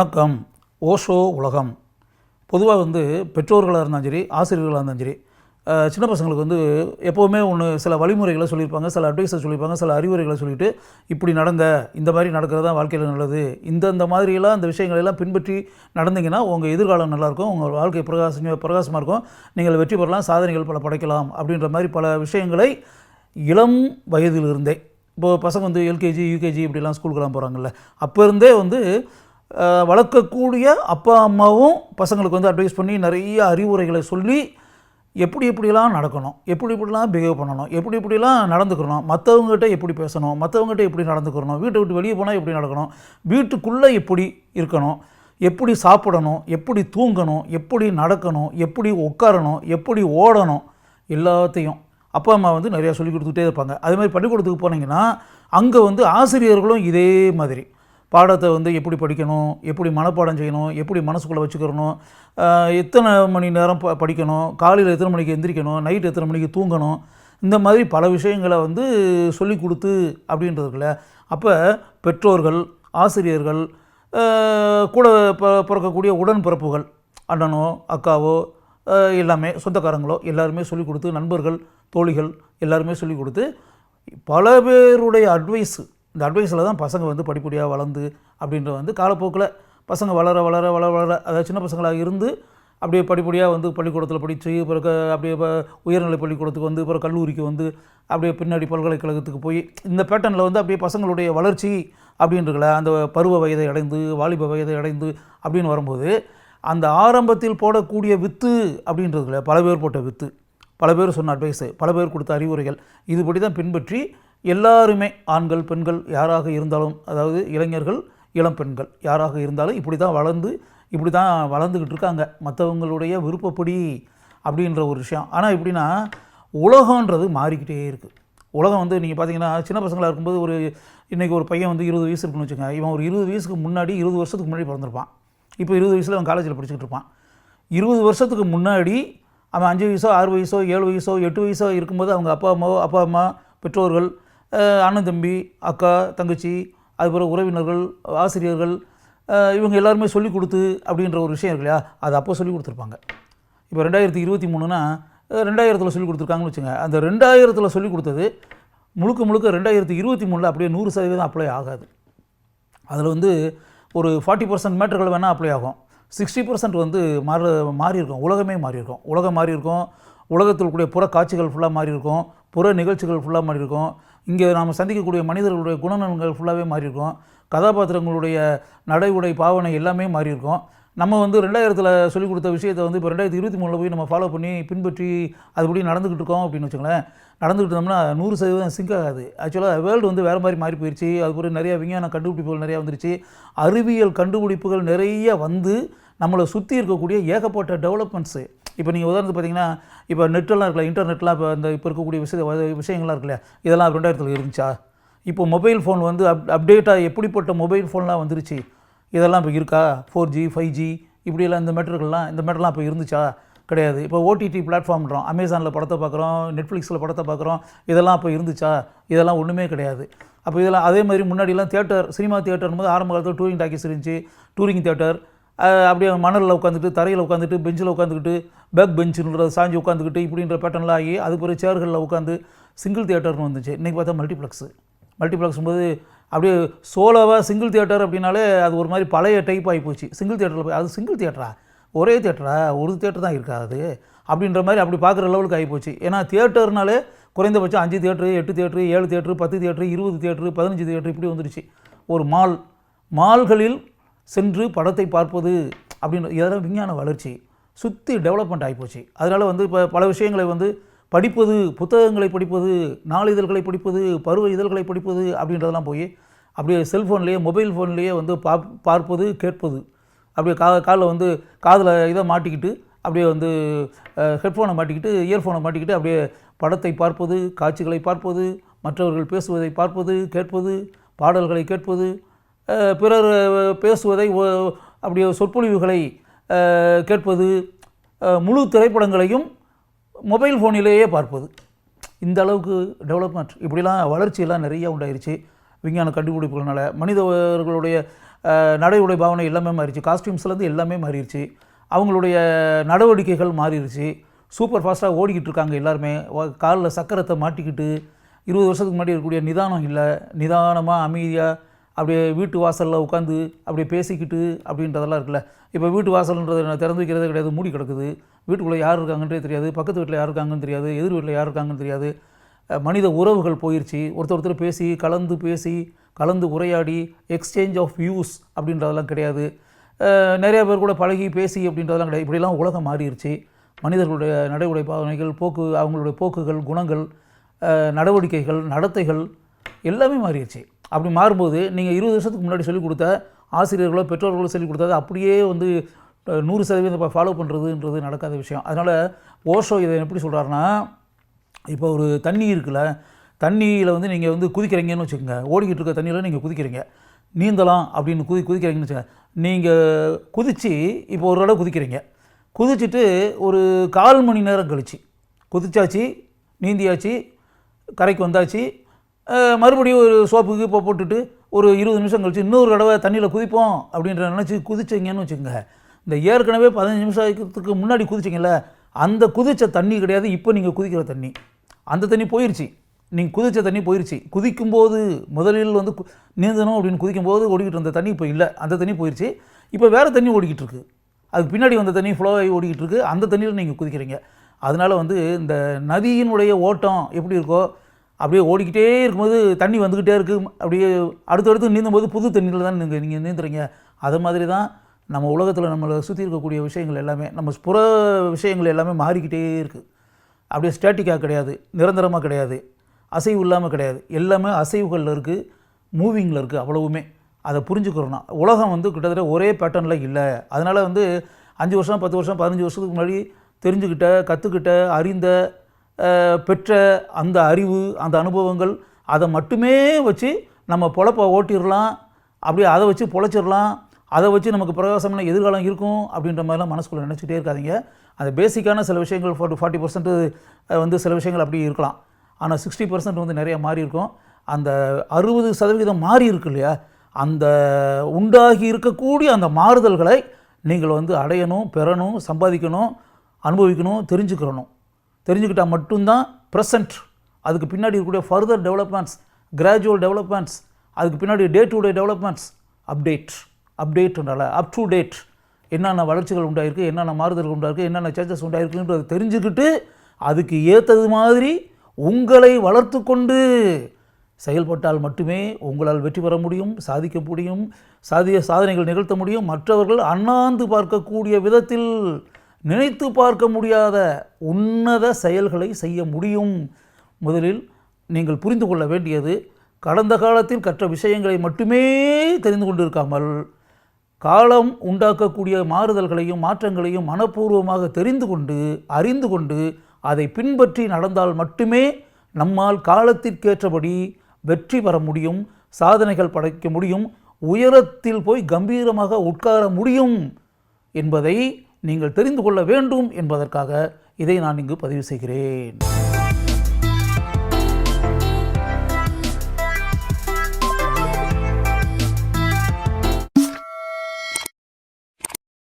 வணக்கம். ஓஷோ உலகம். பொதுவாக பெற்றோர்களாக இருந்தாலும் சரி, ஆசிரியர்களாக இருந்தாலும் சரி, சின்ன பசங்களுக்கு எப்போவுமே சில வழிமுறைகளை சொல்லியிருப்பாங்க, சில அட்வைஸை சொல்லியிருப்பாங்க, சில அறிவுரைகளை சொல்லிவிட்டு இப்படி நடங்க, இந்த மாதிரி நடக்கிறது தான் வாழ்க்கையில் நல்லது, இந்த மாதிரியெல்லாம் இந்த விஷயங்களெல்லாம் பின்பற்றி நடந்தீங்கன்னா உங்கள் எதிர்காலம் நல்லாயிருக்கும், உங்கள் வாழ்க்கை பிரகாசமாக இருக்கும், நீங்கள் வெற்றி பெறலாம், சாதனைகள் பல படைக்கலாம் அப்படின்ற மாதிரி பல விஷயங்களை இளம் வயதிலிருந்தே, இப்போது பசங்க எல்கேஜி யூகேஜி இப்படிலாம் ஸ்கூலுக்கெல்லாம் போகிறாங்கல்ல, அப்போ இருந்தே வளர்க்கக்கூடிய அப்பா அம்மாவும் பசங்களுக்கு அட்வைஸ் பண்ணி நிறைய அறிவுரைகளை சொல்லி எப்படிலாம் நடக்கணும், எப்படிலாம் பிஹேவ் பண்ணணும், எப்படிலாம் நடந்துக்கணும், மற்றவங்ககிட்ட எப்படி பேசணும், மற்றவங்ககிட்ட எப்படி நடந்துக்கணும், வீட்டை விட்டு வெளியே போனால் எப்படி நடக்கணும், வீட்டுக்குள்ளே எப்படி இருக்கணும், எப்படி சாப்பிடணும், எப்படி தூங்கணும், எப்படி நடக்கணும், எப்படி உட்காரணும், எப்படி ஓடணும், எல்லாத்தையும் அப்பா அம்மா நிறையா சொல்லி கொடுத்துக்கிட்டே இருப்பாங்க. அதே மாதிரி பள்ளிக்கூடத்துக்கு போனீங்கன்னா அங்கே ஆசிரியர்களும் இதே மாதிரி பாடத்தை எப்படி படிக்கணும், எப்படி மனப்பாடம் செய்யணும், எப்படி மனசுக்குள்ளே வச்சுக்கிறணும், எத்தனை மணி நேரம் படிக்கணும், காலையில் எத்தனை மணிக்கு எந்திரிக்கணும், நைட்டு எத்தனை மணிக்கு தூங்கணும், இந்த மாதிரி பல விஷயங்களை சொல்லி கொடுத்து அப்படின்றதுக்குள்ள அப்போ பெற்றோர்கள், ஆசிரியர்கள், கூட பிறக்கக்கூடிய உடன்பிறப்புகள், அண்ணனோ அக்காவோ எல்லாமே சொந்தக்காரங்களோ எல்லாருமே சொல்லிக் கொடுத்து, நண்பர்கள் தோழிகள் எல்லாருமே சொல்லிக் கொடுத்து பல பேருடைய அட்வைஸு, இந்த அட்வைஸில் தான் பசங்க படிப்படியாக வளர்ந்து அப்படின்ற காலப்போக்கில் பசங்க வளர அதாவது சின்ன பசங்களாக இருந்து அப்படியே படிப்படியாக பள்ளிக்கூடத்தில் படித்து பிறகு அப்படியே உயர்நிலை பள்ளிக்கூடத்துக்கு பிறகு கல்லூரிக்கு அப்படியே பின்னாடி பல்கலைக்கழகத்துக்கு போய் இந்த பேட்டர்னில் அப்படியே பசங்களுடைய வளர்ச்சி அப்படின்றதுல அந்த பருவ வயதை அடைந்து வாலிப வயதை அடைந்து அப்படின்னு வரும்போது அந்த ஆரம்பத்தில் போடக்கூடிய வித்து அப்படின்றதுல பல பேர் போட்ட வித்து, பல பேர் சொன்ன அட்வைஸு, பல பேர் கொடுத்த அறிவுரைகள், இதுபடி தான் பின்பற்றி எல்லாருமே ஆண்கள் பெண்கள் யாராக இருந்தாலும், அதாவது இளைஞர்கள் இளம் பெண்கள் யாராக இருந்தாலும் இப்படி தான் வளர்ந்துக்கிட்டு இருக்காங்க, மற்றவங்களுடைய விருப்பப்படி அப்படின்ற ஒரு விஷயம். ஆனால் எப்படின்னா உலகன்றது மாறிக்கிட்டே இருக்குது. உலகம் நீங்கள் பார்த்தீங்கன்னா சின்ன பசங்களாக இருக்கும்போது இன்றைக்கி ஒரு பையன் 20 வயசு இருக்குன்னு வச்சுங்க, இவன் ஒரு 20 வயசுக்கு முன்னாடி 20 வருஷத்துக்கு முன்னாடி பிறந்திருப்பான். இப்போ 20 வயசில் அவன் காலேஜில் படிச்சுக்கிட்டு இருப்பான். 20 வருஷத்துக்கு முன்னாடி அவன் 5 வயசோ 6 வயசோ 7 வயசோ 8 வயசோ இருக்கும்போது அவங்க அப்பா அம்மா பெற்றோர்கள், அண்ணன் தம்பி அக்கா தங்கச்சி, அதுபோல் உறவினர்கள், ஆசிரியர்கள், இவங்க எல்லாருமே சொல்லிக் கொடுத்து அப்படின்ற ஒரு விஷயம் இருக்கு இல்லையா, அது அப்போ சொல்லிக் கொடுத்துருப்பாங்க. இப்போ 2023னா 2000 சொல்லிக் கொடுத்துருக்காங்கன்னு வச்சுங்க, அந்த 2000 சொல்லிக் கொடுத்தது முழுக்க 2023 அப்படியே 100% அப்ளை ஆகாது. அதில் ஒரு 40% மேட்டர்கள் வேணால் அப்ளை ஆகும், 60% மாறி இருக்கும், உலகமே மாறி இருக்கும், உலகம் மாறி இருக்கும், உலகத்தில் கூடிய புற காட்சிகள் ஃபுல்லாக மாறி இருக்கும், புற நிகழ்ச்சிகள் ஃபுல்லாக மாறி இருக்கும், இங்கே நாம் சந்திக்கக்கூடிய மனிதர்களுடைய குணநலன்கள் ஃபுல்லாகவே மாறி இருக்கும், கதாபாத்திரங்களுடைய நடை உடை பாவனை எல்லாமே மாறி இருக்கும். நம்ம 2000 சொல்லிக் கொடுத்த விஷயத்தை இப்போ 2023 போய் நம்ம ஃபாலோ பண்ணி பின்பற்றி அதுபடி நடந்துக்கிட்டு இருக்கோம் அப்படின்னு வச்சுங்களேன். நடந்துக்கிட்டு இருந்தோம்னா 100% சிங்க் ஆகாது. ஆக்சுவலாக வேர்ல்டு வேறு மாதிரி மாறி போயிடுச்சு. அதுபோல் நிறையா விஞ்ஞான கண்டுபிடிப்புகள் நிறையா வந்துருச்சு, அறிவியல் கண்டுபிடிப்புகள் நிறைய நம்மளை சுற்றி இருக்கக்கூடிய ஏகப்பட்ட டெவலப்மெண்ட்ஸு. இப்போ நீங்கள் உதாரணத்துக்கு பார்த்தீங்கன்னா இப்போ நெட்டெல்லாம் இருக்குல்ல, இன்டர்நெட்லாம் இப்போ இருக்கக்கூடிய விஷயங்கள்லாம் இருக்குல்ல, இதெல்லாம் 2000 இருந்துச்சா? இப்போ மொபைல் ஃபோன் அப்டேட்டாக எப்படிப்பட்ட மொபைல் ஃபோன்லாம் வந்துருச்சு, இதெல்லாம் இப்போ இருக்கா? 4G 5G இப்படியெல்லாம் இந்த மேட்டர்லாம் இப்போ இருந்துச்சா? கிடையாது. இப்போ ஓடிடி பிளாட்ஃபார்ம்ன்றோம், அமேசானில் படத்தை பார்க்குறோம், நெட்ஃப்ளிக்ஸில் படத்தை பார்க்குறோம், இதெல்லாம் இப்போ இருந்துச்சா? இதெல்லாம் ஒன்றுமே கிடையாது. அப்போ இதெல்லாம் அதே மாதிரி முன்னாடிலாம் சினிமா தியேட்டர்னும் ஆரம்ப காலத்தில் டூரிங் டாக்கீஸ் இருந்துச்சு, டூரிங் தியேட்டர், அப்படியே மணலில் உட்காந்துட்டு, தரையில் உட்காந்துட்டு, பெஞ்சில் உட்காந்துக்கிட்டு, பேக் பெஞ்சுன்ற சாஞ்சி உட்காந்துக்கிட்டு இப்படின்ற பேட்டர்லாம் ஆகி அது பிறகு சேர்களில் உட்காந்து சிங்கிள் தியேட்டர்னு வந்துச்சு. இன்றைக்கி பார்த்தா மல்டிப்ளெக்ஸ் போது அப்படியே சோலோவாக சிங்கிள் தியேட்டர் அப்படின்னாலே அது ஒரு மாதிரி பழைய டைப் ஆகி போச்சு. சிங்கிள் தியேட்டரில் போய் அது சிங்கிள் தியேட்டரா, ஒரே தியேட்டரா, ஒரு தியேட்டர் தான் இருக்காது அப்படின்ற மாதிரி அப்படி பார்க்குற லெவலுக்கு ஆகிப்போச்சு. ஏன்னா தியேட்டர்னாலே குறைந்தபட்சம் 5 theatre 8 theatre 7 theatre 10 theatre 20 theatre 15 theatre இப்படி வந்துடுச்சு. ஒரு மால்களில் சென்று படத்தை பார்ப்பது அப்படின்ற இதெல்லாம் விஞ்ஞான வளர்ச்சி சுற்றி டெவலப்மெண்ட் ஆகிப்போச்சு. அதனால் இப்போ பல விஷயங்களை படிப்பது, புத்தகங்களை படிப்பது, நாளிதழ்களை படிப்பது, பருவ இதழ்களை படிப்பது அப்படின்றதெல்லாம் போய் அப்படியே செல்ஃபோன்லேயே மொபைல் ஃபோன்லேயே பார்ப்பது கேட்பது, அப்படியே காலில் காதில் இதை மாட்டிக்கிட்டு அப்படியே ஹெட்ஃபோனை மாட்டிக்கிட்டு இயர்ஃபோனை மாட்டிக்கிட்டு அப்படியே படத்தை பார்ப்பது, காட்சிகளை பார்ப்பது, மற்றவர்கள் பேசுவதை பார்ப்பது கேட்பது, பாடல்களை கேட்பது, பிறர் பேசுவதை அப்படியே சொற்பொழிவுகளை கேட்பது, முழு திரைப்படங்களையும் மொபைல் ஃபோனிலேயே பார்ப்பது. இந்த அளவுக்கு டெவலப்மெண்ட் இப்படிலாம் வளர்ச்சியெல்லாம் நிறைய உண்டாயிருச்சு விஞ்ஞான கண்டுபிடிப்புகள்னால. மனிதர்களுடைய நடை உடை பாவனை எல்லாமே மாறிடுச்சு, காஸ்டியூம்ஸ்லேருந்து எல்லாமே மாறிடுச்சு, அவங்களுடைய நடவடிக்கைகள் மாறிடுச்சு. சூப்பர் ஃபாஸ்ட்டாக ஓடிக்கிட்டு இருக்காங்க எல்லாருமே. காலில் சக்கரத்தை மாட்டிக்கிட்டு 20 வருஷத்துக்கு முன்னாடி இருக்கக்கூடிய நிதானம் இல்லை. நிதானமாக அமைதியாக அப்படியே வீட்டு வாசலில் உட்காந்து அப்படியே பேசிக்கிட்டு அப்படின்றதெல்லாம் இருக்குல்ல. இப்போ வீட்டு வாசல்ன்றது திறந்து வைக்கிறதே கிடையாது, மூடி கிடக்குது. வீட்டுக்குள்ளே யார் இருக்காங்கன்றே தெரியாது, பக்கத்து வீட்டில் யார் இருக்காங்கன்னு தெரியாது, எதிர் வீட்டில் யார் இருக்காங்கன்னு தெரியாது. மனித உறவுகள் போயிடுச்சு. ஒருத்தர் பேசி கலந்து உரையாடி எக்ஸ்சேஞ்ச் ஆஃப் வியூஸ் அப்படின்றதெல்லாம் கிடையாது. நிறையா பேர் கூட பழகி பேசி அப்படின்றதெல்லாம் கிடையாது. இப்படிலாம் உலகம் மாறிடுச்சு. மனிதர்களுடைய நடை உடை பாவனைகள், அவங்களுடைய போக்குகள், குணங்கள், நடவடிக்கைகள், நடத்தைகள் எல்லாமே மாறிடுச்சு. அப்படி மாறும்போது நீங்கள் 20 வருஷத்துக்கு முன்னாடி சொல்லிக் கொடுத்த ஆசிரியர்களோ பெற்றோர்களோ சொல்லிக் கொடுத்தது அப்படியே 100% ஃபாலோ பண்ணுறதுன்றது நடக்காத விஷயம். அதனால் ஓஷோ இதை எப்படி சொல்கிறாருன்னா, இப்போ ஒரு தண்ணி இருக்குல்ல, தண்ணியில் நீங்கள் குதிக்கிறீங்கன்னு வச்சுக்கோங்க. ஓடிக்கிட்டு இருக்க தண்ணியில் நீங்கள் குதிக்கிறீங்க, நீந்தலாம் அப்படின்னு குதிக்கிறீங்கன்னு வச்சுக்கோங்க. நீங்கள் குதித்து இப்போ ஒரு தடவை குதிச்சிட்டு ஒரு 1/4 மணி நேரம் கழிச்சு குதிச்சாச்சு, நீந்தியாச்சு, கரைக்கு வந்தாச்சு, மறுபடியும் ஒரு சோப்புக்கு இப்போ போட்டுட்டு ஒரு 20 நிமிஷம் கழிச்சு இன்னொரு தடவை தண்ணியில் குதிப்போம் அப்படின்ற நினச்சி குதிச்சிங்கன்னு வச்சுக்கோங்க. இந்த ஏற்கனவே 15 நிமிஷத்துக்கு முன்னாடி குதிச்சிங்கல்ல, அந்த குதித்த தண்ணி கிடையாது இப்போ நீங்கள் குதிக்கிற தண்ணி. அந்த தண்ணி போயிடுச்சு, நீங்கள் குதித்த தண்ணி போயிடுச்சு. குதிக்கும்போது முதலில் நீந்தணும் அப்படின்னு குதிக்கும்போது ஓடிக்கிட்டு இருந்த தண்ணி இப்போ இல்லை, அந்த தண்ணி போயிடுச்சு. இப்போ வேறு தண்ணி ஓடிக்கிட்டு இருக்குது, அதுக்கு பின்னாடி வந்த தண்ணி ஃப்ளோ ஆகி ஓடிக்கிட்டு இருக்குது, அந்த தண்ணியில் நீங்கள் குதிக்கிறீங்க. அதனால் இந்த நதியினுடைய ஓட்டம் எப்படி இருக்கோ அப்படியே ஓடிக்கிட்டே இருக்கும்போது தண்ணி வந்துக்கிட்டே இருக்குது. அப்படியே அடுத்தடுத்து நீந்தும்போது புது தண்ணியில் தான் நீங்கள் நீந்துறீங்க. அது மாதிரி தான் நம்ம உலகத்தில் நம்மளை சுற்றி இருக்கக்கூடிய விஷயங்கள் எல்லாமே, நம்ம புற விஷயங்கள் எல்லாமே மாறிக்கிட்டே இருக்குது. அப்படியே ஸ்டாட்டிக்காக கிடையாது, நிரந்தரமாக கிடையாது, அசைவு இல்லாமல் கிடையாது. எல்லாமே அசைவுகளில் இருக்குது, மூவிங்கில் இருக்குது. அவ்வளவுமே அதை புரிஞ்சுக்கிறோன்னா உலகம் கிட்டத்தட்ட ஒரே பேட்டர்னில் இல்லை. அதனால் 5 வருஷம் 10 வருஷம் 15 வருஷத்துக்கு முன்னாடி தெரிஞ்சுக்கிட்ட, கற்றுக்கிட்ட, அறிந்த, பெற்ற அந்த அறிவு, அந்த அனுபவங்கள், அதை மட்டுமே வச்சு நம்ம பொழப்பை ஓட்டிடலாம், அப்படியே அதை வச்சு பொழைச்சிடலாம், அதை வச்சு நமக்கு பிரகாசமான எதிர்காலம் இருக்கும் அப்படின்ற மாதிரிலாம் மனசுக்குள்ளே நினச்சிக்கிட்டே இருக்காதிங்க. அந்த பேசிக்கான சில விஷயங்கள் 40% சில விஷயங்கள் அப்படி இருக்கலாம். ஆனால் 60% நிறையா மாறி இருக்கும். அந்த 60% மாறி இருக்கு இல்லையா, அந்த உண்டாகி இருக்கக்கூடிய அந்த மாறுதல்களை நீங்கள் அடையணும், பெறணும், சம்பாதிக்கணும், அனுபவிக்கணும், தெரிஞ்சுக்கிட்டால் மட்டும்தான் ப்ரெசன்ட். அதுக்கு பின்னாடி இருக்கக்கூடிய ஃபர்தர் டெவலப்மெண்ட்ஸ், கிராஜுவல் டெவலப்மெண்ட்ஸ், அதுக்கு பின்னாடி டே டு டே டெவலப்மெண்ட்ஸ், அப்டேட்னால அப் டு டேட் என்னென்ன வளர்ச்சிகள் உண்டாயிருக்கு, என்னென்ன மாறுதல்கள் உண்டாயிருக்கு, என்னென்ன சேஞ்சஸ் உண்டாயிருக்குன்றதை தெரிஞ்சுக்கிட்டு அதுக்கு ஏற்றது மாதிரி உங்களை வளர்த்து கொண்டு செயல்பட்டால் மட்டுமே உங்களால் வெற்றி பெற முடியும், சாதிக்க முடியும், சாதனைகள் நிகழ்த்த முடியும். மற்றவர்கள் அண்ணாந்து பார்க்கக்கூடிய விதத்தில் நினைத்து பார்க்க முடியாத உன்னத செயல்களை செய்ய முடியும். முதலில் நீங்கள் புரிந்து கொள்ள வேண்டியது, கடந்த காலத்தில் கற்ற விஷயங்களை மட்டுமே தெரிந்து கொண்டிருக்காமல் காலம் உண்டாக்கக்கூடிய மாறுதல்களையும் மாற்றங்களையும் மனப்பூர்வமாக தெரிந்து கொண்டு அறிந்து கொண்டு அதை பின்பற்றி நடந்தால் மட்டுமே நம்மால் காலத்திற்கேற்றபடி வெற்றி பெற முடியும், சாதனைகள் படைக்க முடியும், உயரத்தில் போய் கம்பீரமாக உட்கார முடியும் என்பதை நீங்கள் தெரிந்து கொள்ள வேண்டும் என்பதற்காக இதை நான் இங்கு பதிவு செய்கிறேன்.